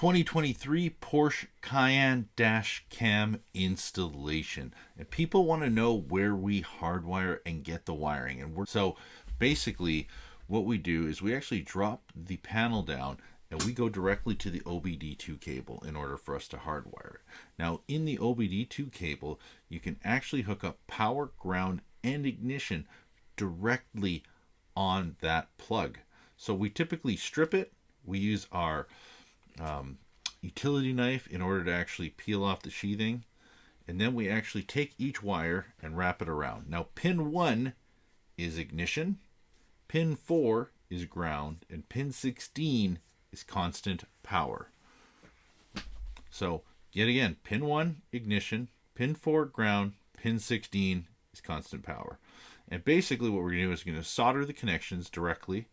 2023 Porsche Cayenne dash cam installation, and people want to know where we hardwire and get the wiring. So basically what we do is we actually drop the panel down and we go directly to the OBD2 cable in order for us to hardwire it. Now in the OBD2 cable you can actually hook up power, ground, and ignition directly on that plug. So we typically strip it. We use our utility knife in order to actually peel off the sheathing, and then we actually take each wire and wrap it around. Now pin 1 is ignition, pin 4 is ground, and pin 16 is constant power. So yet again, pin 1 ignition, pin 4 ground, pin 16 is constant power. And basically what we're going to do is we're going to solder the connections directly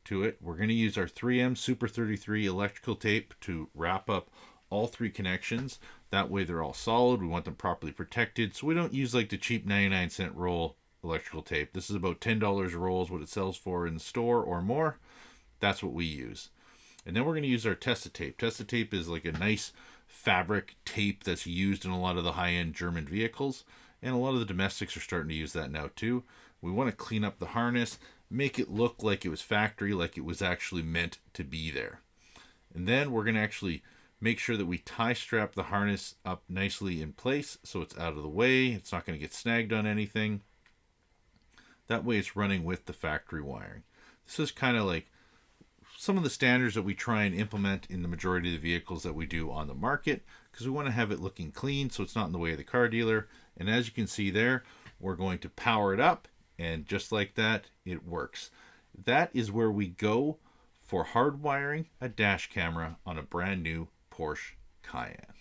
to it. We're going to use our 3M Super 33 electrical tape to wrap up all 3 connections. That way they're all solid. We want them properly protected, so we don't use like the cheap 99-cent roll electrical tape. This is about $10 a roll is what it sells for in the store or more. That's what we use. And then we're going to use our Testa tape. Testa tape is like a nice fabric tape that's used in a lot of the high-end German vehicles, and a lot of the domestics are starting to use that now too. We want to clean up the harness, make it look like it was factory, like it was actually meant to be there. And then we're going to actually make sure that we tie strap the harness up nicely in place so it's out of the way. It's not going to get snagged on anything. That way it's running with the factory wiring. This is kind of like some of the standards that we try and implement in the majority of the vehicles that we do on the market, because we want to have it looking clean so it's not in the way of the car dealer. And as you can see there, we're going to power it up, and just like that, it works. That is where we go for hardwiring a dash camera on a brand new Porsche Cayenne.